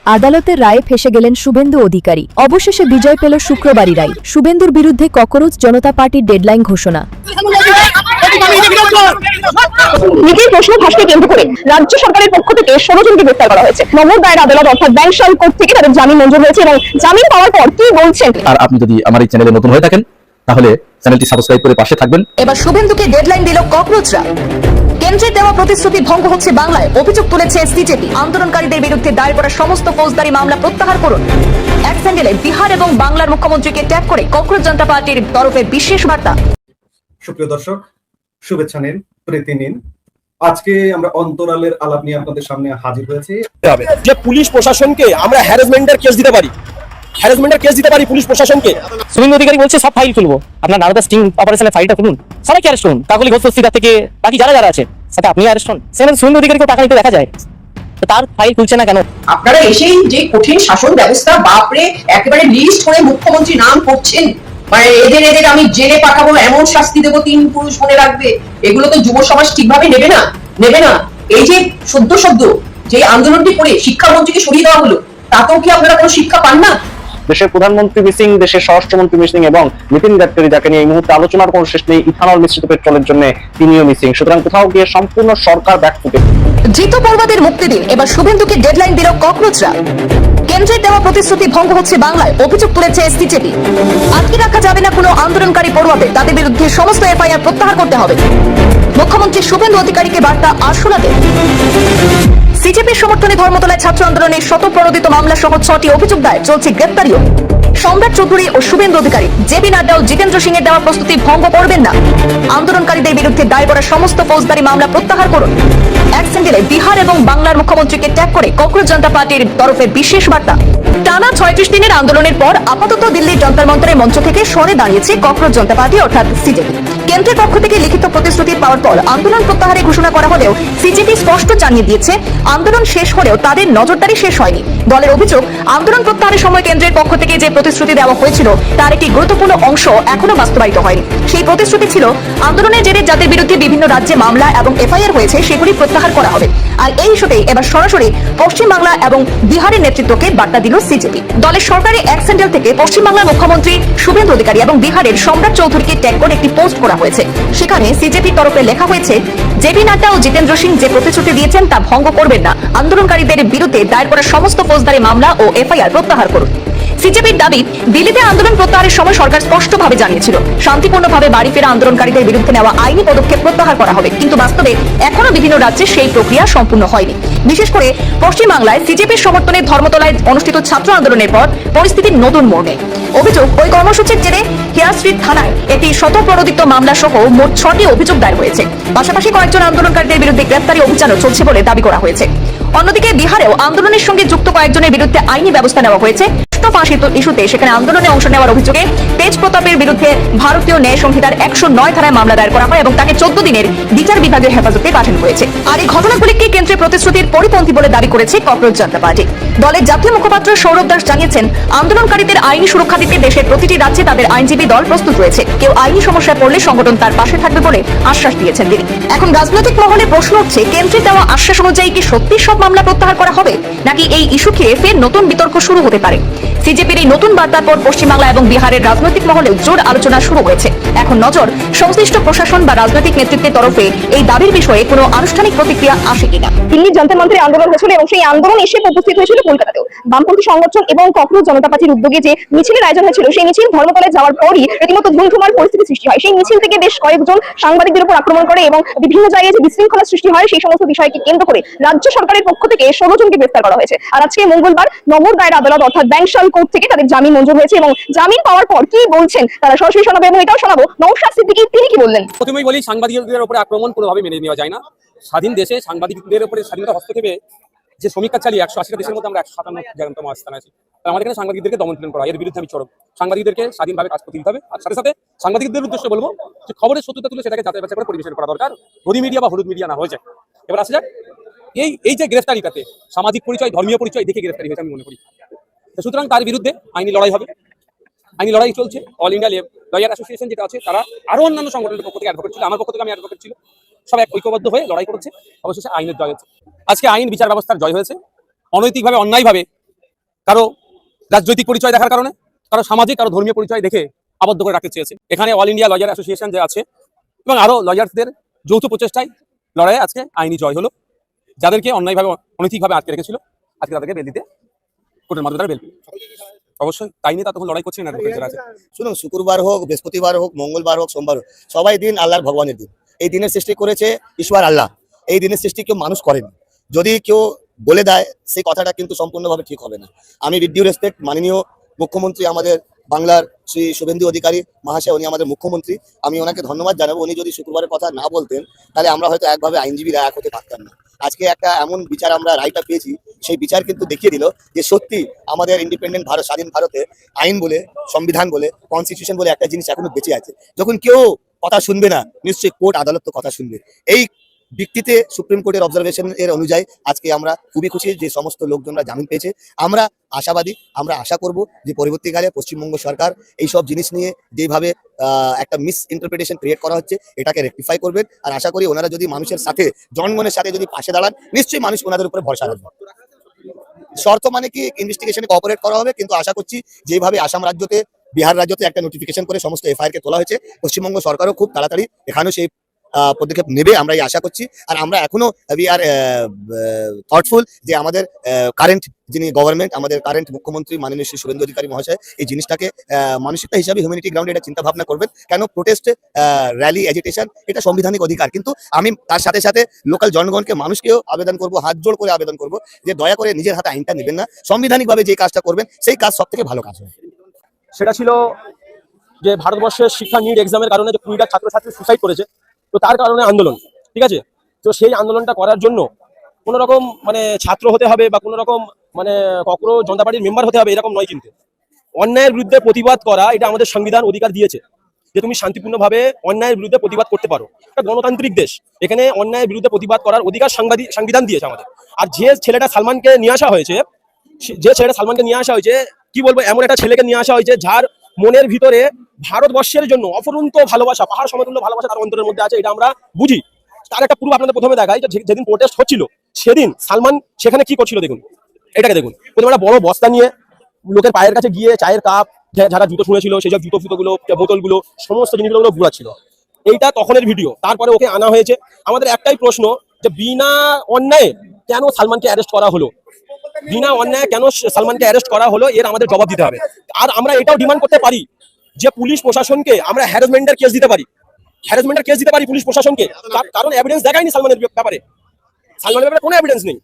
আদালতের রায়ে ফেসে গেলেন শুভেন্দু অধিকারী। অবশেষে বিজয় পেল শুক্রবারই রায়। শুভেন্দুর বিরুদ্ধে ককরোচ জনতা পার্টির ডেডলাইন ঘোষণা। নিজের প্রশ্ন ফাঁসকে কেন্দ্র করে রাজ্য সরকারের পক্ষ থেকে 16 জনকে গ্রেফতার করা হয়েছে। নগর দায়ের আদালত অর্থাৎ ব্যাংশাল কোর্ট থেকে তাদের জামিন মঞ্জুর হয়েছে এবং জামিন পাওয়ার পর কি বলছেন। আর আপনি যদি আমার এই চ্যানেলে নতুন হয়ে থাকেন তাহলে চ্যানেলটি সাবস্ক্রাইব করে পাশে থাকবেন। এবার শুভেন্দুকে ডেডলাইন দিল ককরোচরা। কেন্দ্রের দেওয়া প্রতিশ্রুতি ভঙ্গ হচ্ছে বাংলায়, অভিযোগ তুলেছে সিজেপি। আন্দোলনকারীদের বিরুদ্ধে দায়ের করা সমস্ত ফৌজদারি মামলা প্রত্যাহার করুন। এক স্যান্ডেলে বিহার এবং বাংলার মুখ্যমন্ত্রীকে ট্যাগ করে ককরোচ জনতা পার্টির তরফে বিশেষ বার্তা। সুপ্রিয় দর্শক, শুভেচ্ছা নিন, প্রীতি নিন। আজকে আমরা অন্তরালের আলাপ নিয়ে আপনাদের সামনে হাজির হয়েছি। যে পুলিশ প্রশাসনকে আমরা হ্যারাসমেন্টের কেস দিতে পারি, পুলিশ প্রশাসনকে। শুভেন্দু অধিকারী বলছে সব ফাইল খুলবো, আপনার নারদা স্টিং অপারেশনের ফাইলটা খুলুন, সবাইকে অ্যারেস্ট করুন। কাকলি ঘোষ থেকে বাকি যারা যারা আছে সাথে আপনি অ্যারেস্ট হন। সেখানে শুভেন্দু অধিকারীকে টাকা নিতে দেখা যায়, তো তার ফাইল খুলছে না কেন? আপনারা এসেই যে কঠিন শাসন ব্যবস্থা বাপরে একেবারে লিস্ট করে মুখ্যমন্ত্রী নাম করছেন, মানে এদের আমি জেলে পাঠাবো, এমন শাস্তি দেবো, 3 পুরুষ মনে রাখবে, এগুলো তো যুব সমাজ ঠিকভাবে নেবে না। এই যে সদ্য যে আন্দোলনটি করে শিক্ষামন্ত্রীকে সরিয়ে দেওয়া হলো, তাতেও কি আপনারা কোনো শিক্ষা পান না? দেশের প্রধানমন্ত্রী মিসিং, দেশের স্বরাষ্ট্রমন্ত্রী মিসিং এবং নীতিন গাডকারি, যাকে নিয়ে এই মুহূর্তে আলোচনার কোনো শেষ নেই, ইথানল মিশ্রিত পেট্রোলের জন্য তিনিও মিসিং। সুতরাং কোথাও গিয়ে সম্পূর্ণ সরকার ব্যাকফুটে। জিতু পড়ুয়াদের মুক্তি দিন, এবার শুভেন্দুকে ডেডলাইন দিল ককরোচরা। কেন্দ্রের দেওয়া প্রতিশ্রুতি ভঙ্গ হচ্ছে বাংলায়, অভিযোগ তুলেছে সিজেপি। আটকে রাখা যাবে না কোনো আন্দোলনকারী পড়ুয়াদের, তাদের বিরুদ্ধে সমস্ত এফআইআর প্রত্যাহার করতে হবে। মুখ্যমন্ত্রী শুভেন্দু অধিকারীকে বার্তা আশুরাতে। সিজেপির সমর্থনে ধর্মতলায় ছাত্র আন্দোলনের শতপ্রণোদিত মামলা সহ 6টি অভিযোগ দায়ের, চলছে গ্রেপ্তারিও। সম্রাট চৌধুরী ও শুভেন্দু অধিকারী, জেপি নাড্ডা ও জিতেন্দ্র সিং এর দেওয়া প্রস্তুতি ভঙ্গ করবেন না। আন্দোলনকারীদের বিরুদ্ধে দায়ের করা সমস্ত ফৌজদারি মামলা প্রত্যাহার করুন। এক স্যান্ডেলে বিহার এবং বাংলার মুখ্যমন্ত্রীকে ট্যাগ করে ককরোচ জনতা পার্টির তরফে বিশেষ বার্তা। টানা 36 দিনের আন্দোলনের পর আপাতত দিল্লির যন্তর মন্তরের মঞ্চ থেকে সরে দাঁড়িয়েছে ককরোচ জনতা পার্টি অর্থাৎ সিজেপি। কেন্দ্রের পক্ষ থেকে লিখিত প্রতিশ্রুতি পাওয়ার পর আন্দোলন প্রত্যাহারের ঘোষণা করা হলেও সিজেপি স্পষ্ট জানিয়ে দিয়েছে আন্দোলন শেষ হলেও তাদের নজরদারি শেষ হয়নি। দলের অভিযোগ, আন্দোলন প্রত্যাহারের সময় কেন্দ্রের পক্ষ থেকে যে প্রতিশ্রুতি দেওয়া হয়েছিল তার একটি গুরুত্বপূর্ণ অংশ এখনো বাস্তবায়িত হয়নি। সেই প্রতিশ্রুতি ছিল আন্দোলনের জেরে যাদের বিরুদ্ধে বিভিন্ন রাজ্যে মামলা এবং এফআইআর হয়েছে সেগুলি প্রত্যাহার করা হবে। আর এই ইস্যুতেই এবার সরাসরি পশ্চিম বাংলা এবং বিহারের নেতৃত্বকে বার্তা দিল সিজেপি। দলের সরকারি এক স্যান্ডেল থেকে পশ্চিম বাংলার মুখ্যমন্ত্রী শুভেন্দু অধিকারী এবং বিহারের সম্রাট চৌধুরীকে ট্যাগ করে একটি পোস্ট করা হয়েছে। সেখানে সিজেপির তরফে লেখা হয়েছে, জেপি নাড্ডা ও জিতেন্দ্র সিং যে প্রতিশ্রুতি দিয়েছেন তা ভঙ্গ করবেন না। আন্দোলনকারীদের বিরুদ্ধে দায়ের করা সমস্ত ফৌজদারি মামলা ও এফআইআর প্রত্যাহার করুন। সিজেপির দাবি, দিল্লিতে আন্দোলন প্রত্যাহারের সময় সরকার স্পষ্টভাবে জানিয়েছিল শান্তিপূর্ণভাবে বাড়ি ফেরা আন্দোলনকারীদের বিরুদ্ধে নেওয়া আইনি পদক্ষেপ প্রত্যাহার করা হবে, কিন্তু বাস্তবে এখনো বিভিন্ন রাজ্যে সেই প্রক্রিয়া সম্পূর্ণ হয়নি। বিশেষ করে পশ্চিম বাংলায় সিজেপির সমর্থনে ধর্মতলায় অনুষ্ঠিত ছাত্র আন্দোলনের পর পরিস্থিতির নতুন মোড় নেয়। অভিযোগ, ওই কর্মসূচির জেরে হেয়ার স্ট্রিট থানায় একটি শতপ্রণোদিত মামলা সহ মোট 6টি অভিযোগ দায়ের হয়েছে। পাশাপাশি কয়েকজন আন্দোলনকারীদের বিরুদ্ধে গ্রেফতারি অভিযানও চলছে বলে দাবি করা হয়েছে। অন্যদিকে বিহারেও আন্দোলনের সঙ্গে যুক্ত কয়েকজনের বিরুদ্ধে আইনি ব্যবস্থা নেওয়া হয়েছে। ইস্যুতে সেখানে আন্দোলনে অংশ নেওয়ার অভিযোগে তেজ প্রতাপের বিরুদ্ধে ভারতীয় ন্যায় সংহিতার 109 ধারায় মামলা দায়ের করা হয় এবং তাকে 14 দিনের বিচার বিভাগের হেফাজতে পাঠানো হয়েছে। আর এই ঘটনাগুলিকে কেন্দ্রের প্রতিশ্রুতির পরিপন্থী বলে দাবি করেছে ককরোচ জনতা পার্টি। দলের জাতীয় মুখপাত্র সৌরভ দাস জানিয়েছেন, আন্দোলনকারীদের আইনি সুরক্ষা দিতে দেশের প্রতিটি রাজ্যে তাদের আইনজীবী দল প্রস্তুত রয়েছে। কেউ আইনি সমস্যায় পড়লে সংগঠন তার পাশে থাকবে বলে আশ্বাস দিয়েছেন তিনি। এখন রাজনৈতিক মহলে প্রশ্ন উঠছে, কেন্দ্রের দেওয়া আশ্বাস অনুযায়ী কি সত্যি সব মামলা প্রত্যাহার করা হবে, নাকি এই ইস্যু ঘিরে ফের নতুন বিতর্ক শুরু হতে পারে? সিজেপির এই নতুন বার্তার পর পশ্চিমবাংলা এবং বিহারের রাজনৈতিক মহলেও জোর আলোচনা শুরু হয়েছে। এখন নজর, সংশ্লিষ্ট প্রশাসন বা রাজনৈতিক নেতৃত্বের তরফে এই দাবির বিষয়ে কোনো আনুষ্ঠানিক প্রতিক্রিয়া আসে কিনা। দিল্লির যন্তর মন্তরে আন্দোলন হয়েছিল এবং সেই আন্দোলন এসে উপস্থিত হয়েছিল কলকাতাতেও। বামপন্থী সংগঠন এবং ককরোচ জনতা পার্টির উদ্যোগে যে মিছিলের আয়োজন হয়েছিল, সেই মিছিল ধর্মতলায় যাওয়ার পরই রীতিমতো ধুমধুমার পরিস্থিতি সৃষ্টি হয়। সেই মিছিল থেকে বেশ কয়েকজন সাংবাদিকদের উপর আক্রমণ করে এবং বিভিন্ন জায়গায় যে বিশৃঙ্খলা সৃষ্টি হয়, সেই সমস্ত বিষয়কে কেন্দ্র করে রাজ্য সরকারের পক্ষ থেকে 16 জনকে গ্রেফতার করা হয়েছে। আর আজকে মঙ্গলবার নগর দায়ের আদালত অর্থাৎ ব্যাংশাল কোর্ট থেকে তাদের জামিন মঞ্জুর হয়েছে এবং জামিন পাওয়ার পর কি বলছেন তারা সরাসরি শোনাবো এবং এটাও শোনাবো নওশাদ সিদ্দিকী, তিনি কি বললেন। প্রথমেই বলি, সাংবাদিকদের উপরে আক্রমণ কোনোভাবে মেনে নেওয়া যায় না। স্বাধীন দেশে সাংবাদিকদের উপরে স্বাধীনতা হস্তক্ষেপে যে সমীক্ষা চালিয়ে 180টা দেশের মধ্যে আমরা 157তম স্থানে আছি। তার আমাদের এখানে সাংবাদিকদেরকে দমন করা, এর বিরুদ্ধে আমি চরম। সাংবাদিকদেরকে স্বাধীনভাবে কাজ করতে দিতে হবে। আর সাথে সাথে সাংবাদিকদের উদ্দেশ্যে বলবো যে খবরের সত্যতা তুলে সেটাকে যাচাই বাছাই করে পরিবেশন করা দরকার, গদি মিডিয়া বা হলুদ মিডিয়া না হয়ে যায়। এবার আসা যাক, এই যে গ্রেফতারিটাতে সামাজিক পরিচয়, ধর্মীয় পরিচয় দেখে গ্রেফতারি হয়েছে আমি মনে করি। সুতরাং তার বিরুদ্ধে আইনি লড়াই হবে, আইনি লড়াই চলছে। অল ইন্ডিয়া লয়ার অ্যাসোসিয়েশন যেটা আছে, তারা আরো অন্যান্য সংগঠনের পক্ষ থেকে অ্যাডভোকেট ছিল, আমার পক্ষ থেকে আমি অ্যাডভোকেট ছিল, সব এক ঐক্যবদ্ধ হয়ে লড়াই করেছে। অবশেষে আইনের জয় হয়েছে। আজকে আইন বিচার ব্যবস্থার জয় হয়েছে। অনৈতিকভাবে, অন্যায়ভাবে কারো রাজনৈতিক পরিচয় দেখার কারণে, কারো সামাজিক, কারো ধর্মীয় পরিচয় দেখে আবদ্ধ করে রাখতে চেয়েছে। এখানে অল ইন্ডিয়া লয়ার অ্যাসোসিয়েশন যে আছে এবং আরো লয়ার্সদের যৌথ প্রচেষ্টায় লড়াইয়ে আজকে আইনি জয় হলো। যাদেরকে অন্যায়ভাবে অনৈতিকভাবে আটকে রেখেছিল আজকে তাদেরকে বেল দিতে কোর্টের মাধ্যমে তারা বেল পেল। অবশ্যই তাই নিয়ে তখন লড়াই করছেন অ্যাডভোকেট যারা আছে। শুনুন, শুক্রবার হোক, বৃহস্পতিবার হোক, মঙ্গলবার হোক, সোমবার হোক, সবাই দিন আল্লাহর ভগবানের দিন। এই দিনের সৃষ্টি করেছে ঈশ্বর আল্লাহ। এই দিনের সৃষ্টি কেউ মানুষ করেনি। যদি কেউ বলে দেয় সেই কথাটা কিন্তু সম্পূর্ণভাবে ঠিক হবে না। আমি উইথ ডিউ রেসপেক্ট মাননীয় মুখ্যমন্ত্রী আমাদের বাংলার শ্রী শুভেন্দু অধিকারী মহাশয়, উনি আমাদের মুখ্যমন্ত্রী, আমি ওনাকে ধন্যবাদ জানাবো। উনি যদি শুক্রবারের কথা না বলতেন তাহলে আমরা হয়তো একভাবে আইনজীবীরা এক হতে পারতাম না। আজকে একটা এমন বিচার আমরা রায়টা পেয়েছি, সেই বিচার কিন্তু দেখিয়ে দিল যে সত্যি আমাদের ইন্ডিপেন্ডেন্ট ভারত, স্বাধীন ভারতে আইন বলে, সংবিধান বলে, কনস্টিটিউশন বলে একটা জিনিস এখনো বেঁচে আছে। যখন কেউ কথা শুনবে না, নিশ্চয়ই কোর্ট আদালত তো কথা শুনবে। এই ভিত্তিতে সুপ্রিম কোর্টের অবজারভেশন এর অনুযায়ী আজকে আমরা খুবই খুশি যে সমস্ত লোকজনরা জামিন পেয়েছে। আমরা আশাবাদী, আমরা আশা করব যে পরবর্তীকালে পশ্চিমবঙ্গ সরকার এই সব জিনিস নিয়ে যেভাবে একটা মিস ইন্টারপ্রিটেশন ক্রিয়েট করা হচ্ছে এটাকে রেকটিফাই করবেন। আর আশা করি ওনারা যদি মানুষের সাথে, জনগণের সাথে যদি পাশে দাঁড়ান, নিশ্চয়ই মানুষ ওনাদের উপরে ভরসা রাখবে। শর্ত মানে কি, ইনভেস্টিগেশনে কোঅপারেট করা হবে, কিন্তু আশা করছি যেভাবে আসাম রাজ্যতে, বিহার রাজ্যতে একটা নোটিফিকেশন করে সমস্ত এফআইআর কে তোলা হয়েছে, পশ্চিমবঙ্গ সরকারও খুব তাড়াতাড়ি এখানেও সেই পদক্ষেপ নেবে, আমরা এই আশা করছি। আর আমরা এখনো উই আর থটফুল যে আমাদের কারেন্ট যিনি গভর্নমেন্ট, আমাদের কারেন্ট মুখ্যমন্ত্রী মাননীয় শ্রী শুভেন্দু অধিকারী মহাশয় এই জিনিসটাকে মানসিকতা হিসাবে হিউম্যানিটি গ্রাউন্ডে এটা চিন্তা ভাবনা করবেন। কেন প্রোটেস্ট, র্যালি, এজিটেশন এটা সাংবিধানিক অধিকার, কিন্তু আমি তার সাথে সাথে লোকাল জনগণকে, মানুষকেও আবেদন করব, হাত জোড় করে আবেদন করব যে দয়া করে নিজের হাতে আইনটা নেবেন না। সাংবিধানিকভাবে যে কাজটা করবেন সেই কাজ সব থেকে ভালো কাজ হবে। সেটা ছিল যে ভারতবর্ষের শিক্ষা নিট এক্সামের কারণে যে 20টা ছাত্রছাত্রী সুসাইড করেছে, তো তার কারণে আন্দোলন, ঠিক আছে। তো সেই আন্দোলনটা করার জন্য কোনো রকম মানে ছাত্র হতে হবে বা কোনো রকম মানে ককরোচ জনতা পার্টির মেম্বার হতে হবে এরকম নয়। কিন্তু অন্যায়ের বিরুদ্ধে প্রতিবাদ করা এটা আমাদের সংবিধান অধিকার দিয়েছে যে তুমি শান্তিপূর্ণভাবে অন্যায়ের বিরুদ্ধে প্রতিবাদ করতে পারো। একটা গণতান্ত্রিক দেশ, এখানে অন্যায়ের বিরুদ্ধে প্রতিবাদ করার অধিকার সংবিধান দিয়েছে আমাদের। আর যে ছেলেটা সালমানকে নিয়ে আসা হয়েছে, কি বলবো, এমন একটা ছেলেকে নিয়ে আসা হয়েছে যার মনের ভিতরে ভারতবর্ষের জন্য অফুরন্ত ভালোবাসা, পাহাড় সমতুল্য ভালোবাসা তার অন্তরের মধ্যে আছে, এটা আমরা বুঝি। তার একটা প্রুফ আপনাদের প্রথমে দেখাই, যেদিন প্রোটেস্ট হচ্ছিল সেদিন সালমান সেখানে কি করছিল দেখুন, এটাকে দেখুন। প্রথমে একটা বড় বস্তা নিয়ে লোকের পায়ের কাছে গিয়ে চায়ের কাপ, যারা জুতো শুনেছিল সেই সব জুতো ফুতোগুলো, বোতলগুলো, সমস্ত জিনিসগুলো ঘুরাচ্ছিল। এইটা তখনের ভিডিও। তারপরে ওকে আনা হয়েছে। আমাদের একটাই প্রশ্ন যে বিনা অন্যায়ে কেন সালমানকে অ্যারেস্ট করা হলো, বিনা অন্যায় কেন সালমানকে অ্যারেস্ট করা হলো, এর আমাদের জবাব দিতে হবে। আর আমরা এটাও ডিমান্ড করতে পারি যে পুলিশ প্রশাসনকে আমরা হ্যারাসমেন্টের কেস দিতে পারি, পুলিশ প্রশাসনকে, কারণ এভিডেন্স দেখায়নি সালমানের ব্যাপারে, কোনো এভিডেন্স নেই।